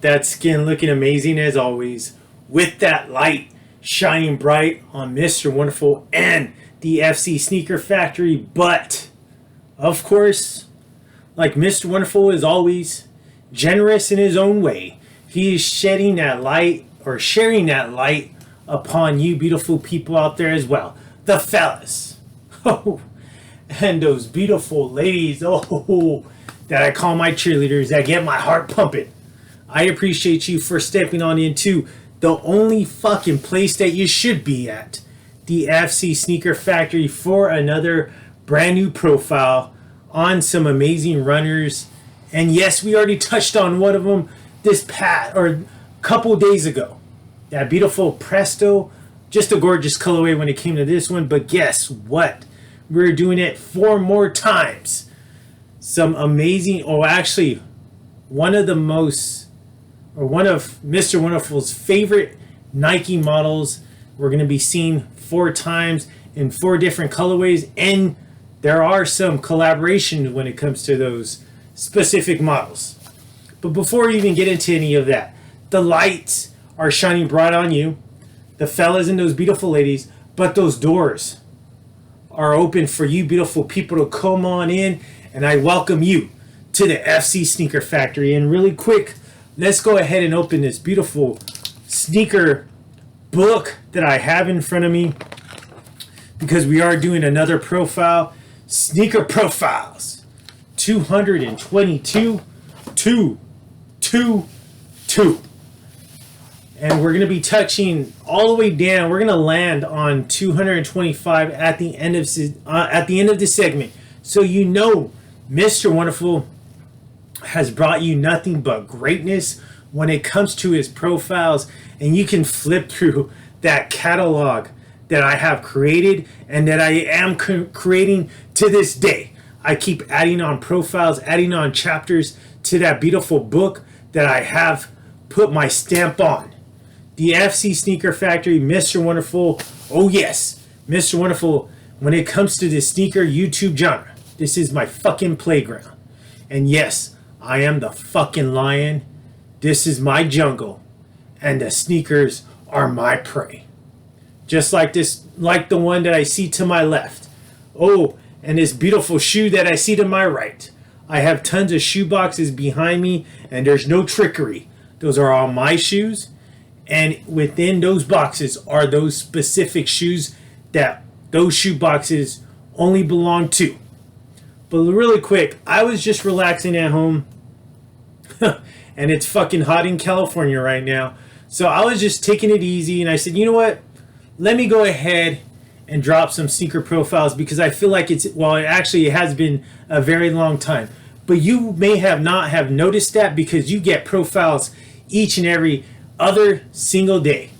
That skin looking amazing as always, with that light shining bright on Mr. Wonderful and the FC Sneaker Factory. But, of course, like Mr. Wonderful is always generous in his own way, he is shedding that light, or sharing that light, upon you beautiful people out there as well. The fellas. Oh, and those beautiful ladies, oh, that I call my cheerleaders, that get my heart pumping. I appreciate you for stepping on into the only fucking place that you should be at, the FC Sneaker Factory, for another brand new profile on some amazing runners. And yes, we already touched on one of them a couple days ago. That beautiful Presto, just a gorgeous colorway when it came to this one. But guess what? We're doing it 4 more times. Some amazing, actually, one of Mr. Wonderful's favorite Nike models we're going to be seeing 4 times in 4 different colorways, and there are some collaborations when it comes to those specific models. But before we even get into any of that, the lights are shining bright on you, the fellas and those beautiful ladies, but those doors are open for you beautiful people to come on in, and I welcome you to the FC Sneaker Factory. And really quick, let's go ahead and open this beautiful sneaker book that I have in front of me, because we are doing another profile, Sneaker Profiles 222 222. And we're going to be touching all the way down. We're going to land on 225 at the end of this segment. So you know Mr. Wonderful has brought you nothing but greatness when it comes to his profiles, and you can flip through that catalog that I have created and that I am creating to this day. I keep adding on profiles, adding on chapters to that beautiful book that I have put my stamp on. The FC Sneaker Factory, Mr. Wonderful. Oh yes, Mr. Wonderful, when it comes to the sneaker YouTube genre, this is my fucking playground. And yes, I am the fucking lion. This is my jungle. And the sneakers are my prey. Just like the one that I see to my left. Oh, and this beautiful shoe that I see to my right. I have tons of shoe boxes behind me, and there's no trickery. Those are all my shoes. And within those boxes are those specific shoes that those shoe boxes only belong to. But really quick, I was just relaxing at home. And it's fucking hot in California right now. So I was just taking it easy, and I said, you know what? Let me go ahead and drop some sneaker profiles, because I feel like it has been a very long time. But you may not have noticed that, because you get profiles each and every other single day.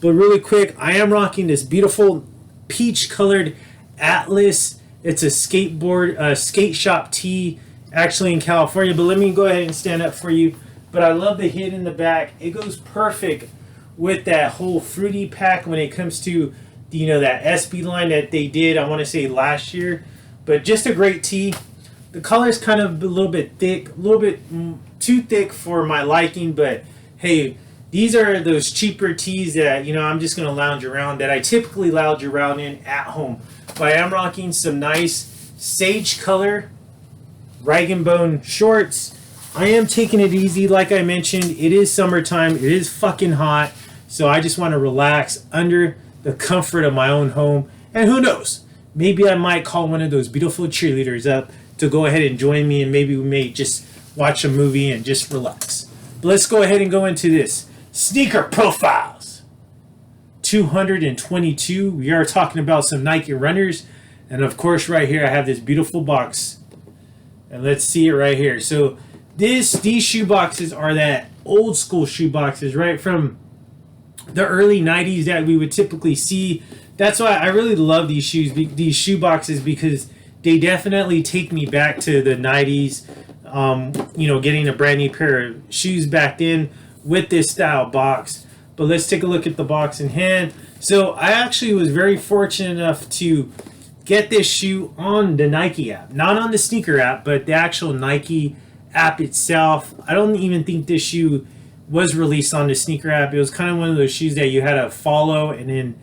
But really quick, I am rocking this beautiful peach colored Atlas. It's a skate shop tee, actually in California. But let me go ahead and stand up for you. But I love the hit in the back. It goes perfect with that whole fruity pack when it comes to that SB line that they did, I want to say last year. But just a great tee. The color is kind of a little bit thick, a little bit too thick for my liking, but hey, these are those cheaper tees that I'm just going to lounge around, that I typically lounge around in at home. But I am rocking some nice sage color rag and bone shorts. I am taking it easy, like I mentioned. It is summertime. It is fucking hot. So I just want to relax under the comfort of my own home. And who knows? Maybe I might call one of those beautiful cheerleaders up to go ahead and join me, and maybe we may just watch a movie and just relax. But let's go ahead and go into this. Sneaker Profiles 222. We are talking about some Nike runners. And of course, right here, I have this beautiful box. And let's see it right here. So these shoe boxes are that old school shoe boxes, right from the early 90s that we would typically see. That's why I really love these shoe boxes, because they definitely take me back to the 90s. Getting a brand new pair of shoes back then with this style box. But let's take a look at the box in hand. So I actually was very fortunate enough to get this shoe on the Nike app. Not on the sneaker app, but the actual Nike app itself. I don't even think this shoe was released on the sneaker app. It was kind of one of those shoes that you had to follow, and then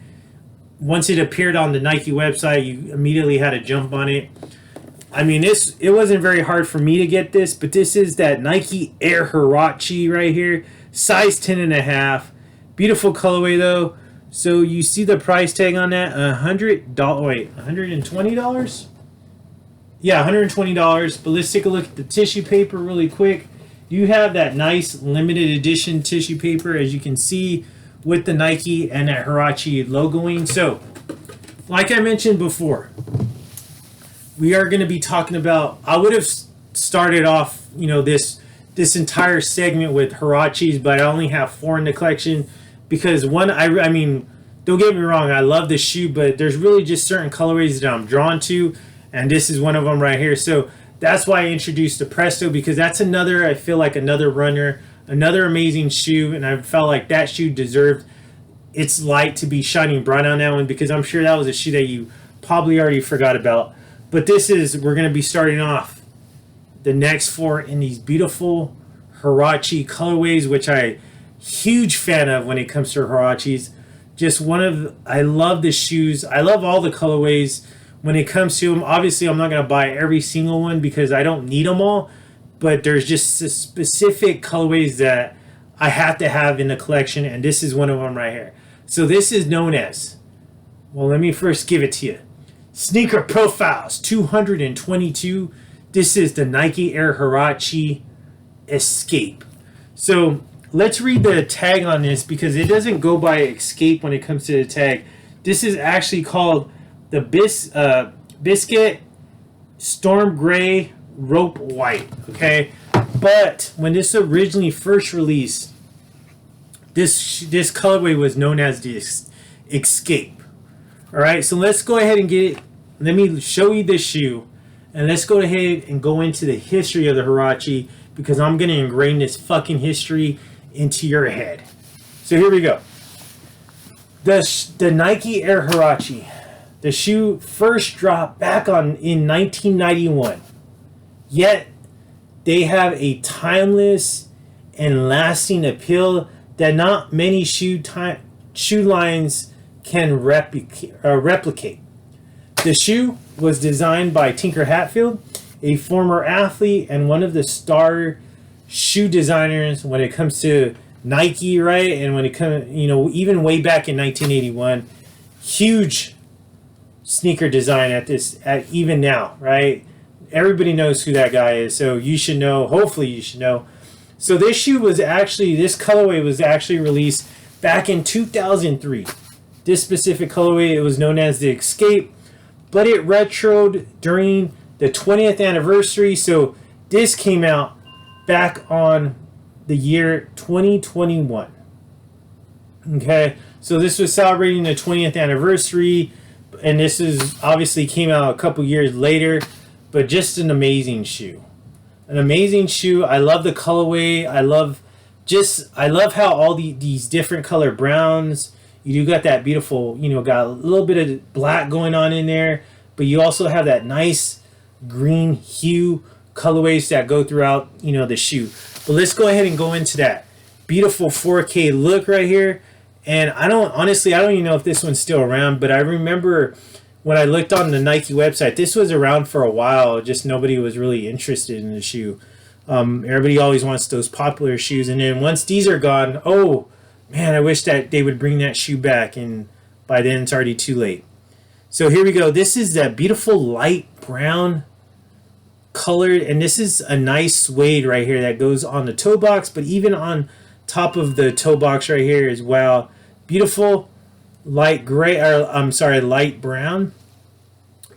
once it appeared on the Nike website, you immediately had to jump on it. I mean, it wasn't very hard for me to get this, but this is that Nike Air Huarache right here, size 10.5. Beautiful colorway though. So you see the price tag on that, $100. Wait, $120? Yeah, $120. But let's take a look at the tissue paper really quick. You have that nice limited edition tissue paper, as you can see, with the Nike and that Huarache logoing. So, like I mentioned before, we are going to be talking about, I would have started off, you know, this entire segment with Huaraches, but I only have 4 in the collection because one, I mean, don't get me wrong, I love this shoe, but there's really just certain colorways that I'm drawn to, and this is one of them right here. So that's why I introduced the Presto, because that's another, I feel like another runner, another amazing shoe, and I felt like that shoe deserved its light to be shining bright on that one, because I'm sure that was a shoe that you probably already forgot about. But this is, we're going to be starting off the next 4 in these beautiful Huarache colorways, which I'm huge fan of when it comes to Huaraches. Just one of, I love the shoes. I love all the colorways when it comes to them. Obviously, I'm not going to buy every single one because I don't need them all, but there's just specific colorways that I have to have in the collection, and this is one of them right here. So this is known as, well, let me first give it to you. Sneaker Profiles 222. This is the Nike Air Huarache Escape. So let's read the tag on this, because it doesn't go by Escape when it comes to the tag. This is actually called the Biscuit Storm Gray Rope White. Okay, but when this originally first released, this colorway was known as the Escape. All right, so let's go ahead and get it. Let me show you this shoe, and let's go ahead and go into the history of the Huarache, because I'm going to ingrain this fucking history into your head. So here we go. The Nike Air Huarache. The shoe first dropped back in 1991. Yet, they have a timeless and lasting appeal that not many shoe lines can replicate. The shoe was designed by Tinker Hatfield, a former athlete and one of the star shoe designers when it comes to Nike, right? And when it comes, you know, even way back in 1981, huge sneaker design at even now, right? Everybody knows who that guy is, so you should know. Hopefully, you should know. So this shoe was actually, this colorway was actually released back in 2003. This specific colorway, it was known as the Escape, but it retroed during the 20th anniversary. So this came out back on the year 2021. Okay, so this was celebrating the 20th anniversary, and this is obviously came out a couple years later, but just an amazing shoe. An amazing shoe. I love the colorway. I love how all these different color browns. You do got that beautiful, you know, got a little bit of black going on in there, but you also have that nice green hue colorways that go throughout, you know, the shoe. But let's go ahead and go into that beautiful 4K look right here. And I don't even know if this one's still around, but I remember when I looked on the Nike website, this was around for a while, just nobody was really interested in the shoe. Everybody always wants those popular shoes, and then once these are gone, oh man, I wish that they would bring that shoe back, and by then it's already too late. So here we go. This is that beautiful light brown colored, and this is a nice suede right here that goes on the toe box, but even on top of the toe box right here as well. Beautiful light gray, or I'm sorry, light brown.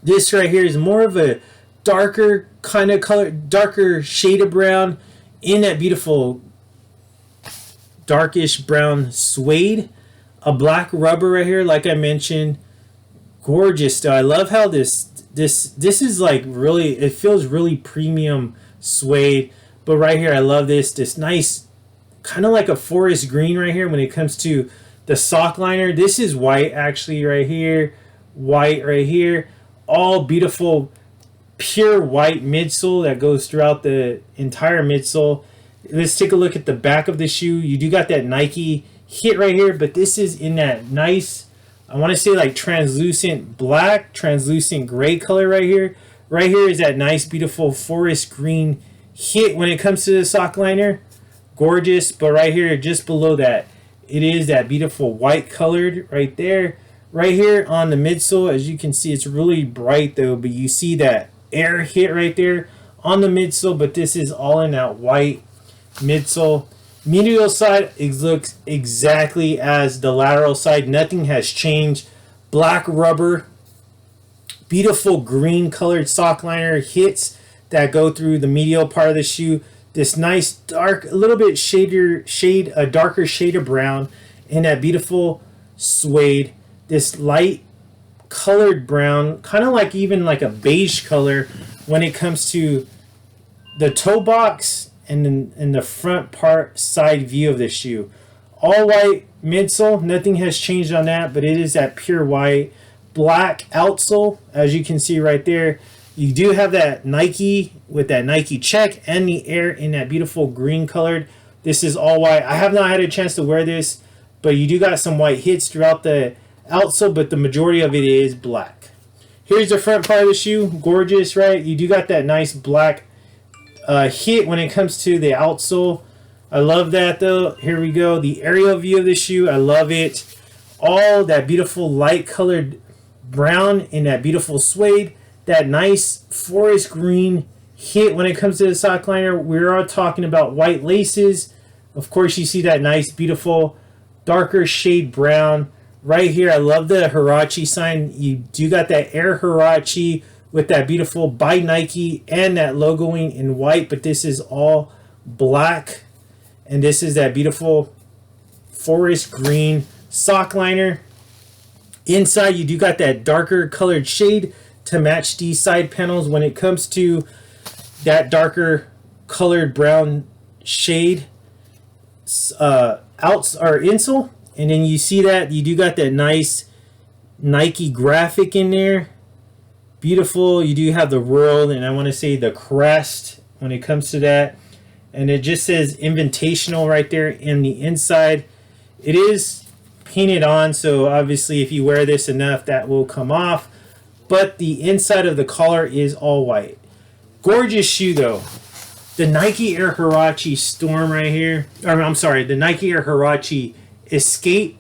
This right here is more of a darker kind of color, darker shade of brown in that beautiful darkish brown suede. A black rubber right here, like I mentioned. Gorgeous though. I love how this is like really, it feels really premium suede. But right here, I love this nice, kind of like a forest green right here when it comes to the sock liner. This is white actually right here, white right here. All beautiful pure white midsole that goes throughout the entire midsole. Let's take a look at the back of the shoe. You do got that Nike hit right here, but this is in that nice, I want to say like translucent black, translucent gray color right here. Right here is that nice, beautiful forest green hit when it comes to the sock liner. Gorgeous, but right here, just below that, it is that beautiful white colored right there. Right here on the midsole, as you can see, it's really bright though, but you see that air hit right there on the midsole, but this is all in that white midsole. Medial side, it looks exactly as the lateral side. Nothing has changed. Black rubber, beautiful green colored sock liner hits that go through the medial part of the shoe. This nice dark, a little bit a darker shade of brown, and that beautiful suede. This light colored brown, kind of like even like a beige color when it comes to the toe box and then in the front part side view of the shoe. All white midsole, nothing has changed on that, but it is that pure white. Black outsole, as you can see right there. You do have that Nike with that Nike check and the air in that beautiful green colored. This is all white. I have not had a chance to wear this, but you do got some white hits throughout the outsole, but the majority of it is black. Here's the front part of the shoe. Gorgeous, right? You do got that nice black hit when it comes to the outsole. I love that though. Here we go. The aerial view of the shoe. I love it. All that beautiful light colored brown in that beautiful suede. That nice forest green hit when it comes to the sock liner. We're all talking about white laces. Of course, you see that nice, beautiful, darker shade brown. Right here, I love the Huarache sign. You do got that Air Huarache with that beautiful by Nike and that logoing in white, but this is all black. And this is that beautiful forest green sock liner. Inside, you do got that darker colored shade to match these side panels when it comes to that darker colored brown shade insole. And then you see that you do got that nice Nike graphic in there. Beautiful. You do have the world, and I want to say the crest when it comes to that. And it just says invitational right there in the inside. It is painted on, so obviously if you wear this enough, that will come off. But the inside of the collar is all white. Gorgeous shoe though. The Nike Air Huarache Storm right here. Or I'm sorry, the Nike Air Huarache Escape.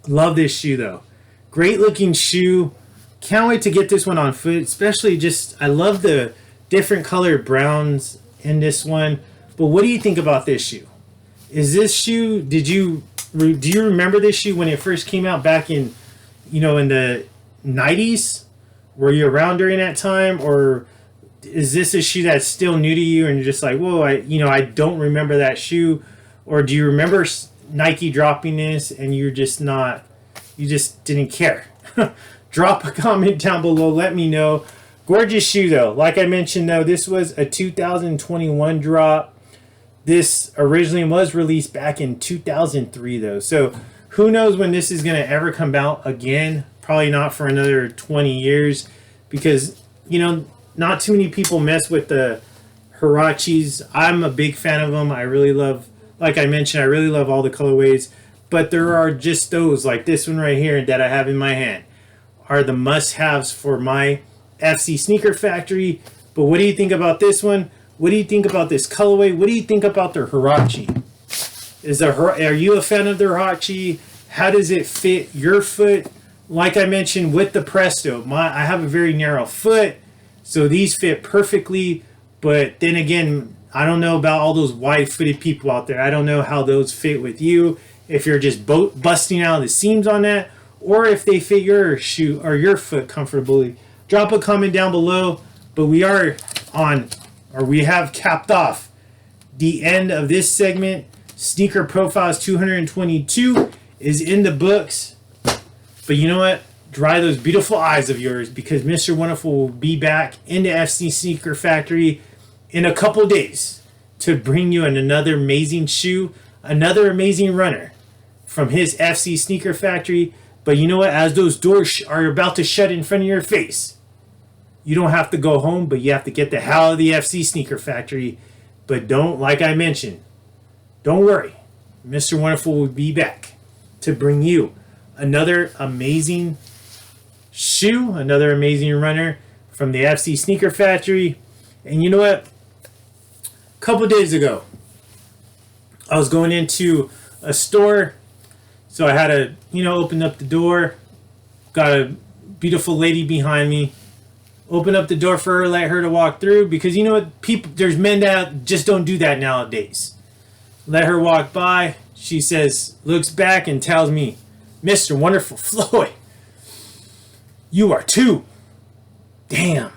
Love this shoe though. Great looking shoe. Can't wait to get this one on foot. Especially just, I love the different colored browns in this one. But what do you think about this shoe? Is this shoe, do you remember this shoe when it first came out back in, in the 90s? Were you around during that time? Or is this a shoe that's still new to you and you're just like, whoa, I don't remember that shoe? Or do you remember Nike dropping this and you just didn't care? Drop a comment down below, let me know. Gorgeous shoe though. Like I mentioned though, this was a 2021 drop. This originally was released back in 2003 though. So who knows when this is going to ever come out again. Probably not for another 20 years because, not too many people mess with the Huaraches. I'm a big fan of them. I really love, like I mentioned, I really love all the colorways. But there are just those, like this one right here that I have in my hand, are the must-haves for my FC Sneaker Factory. But what do you think about this one? What do you think about this colorway? What do you think about the Huarache? Are you a fan of the Huarache? How does it fit your foot? Like I mentioned with the Presto, I have a very narrow foot, so these fit perfectly. But then again, I don't know about all those wide-footed people out there. I don't know how those fit with you. If you're just busting out the seams on that, or if they fit your shoe or your foot comfortably. Drop a comment down below. But we have capped off the end of this segment. Sneaker Profiles 222 is in the books. But you know what? Dry those beautiful eyes of yours because Mr. Wonderful will be back in the FC Sneaker Factory in a couple days to bring you another amazing shoe, another amazing runner from his FC Sneaker Factory. But you know what? As those doors are about to shut in front of your face, You don't have to go home, but you have to get the hell out of the FC Sneaker Factory. But don't, like I mentioned, don't worry. Mr. Wonderful will be back to bring you another amazing shoe, another amazing runner from the FC Sneaker Factory. And you know what? A couple days ago, I was going into a store. So I had to, open up the door. Got a beautiful lady behind me. Open up the door for her, let her to walk through, because you know what, there's men that just don't do that nowadays. Let her walk by. She says, looks back and tells me, Mr. Wonderful Floyd, you are too damn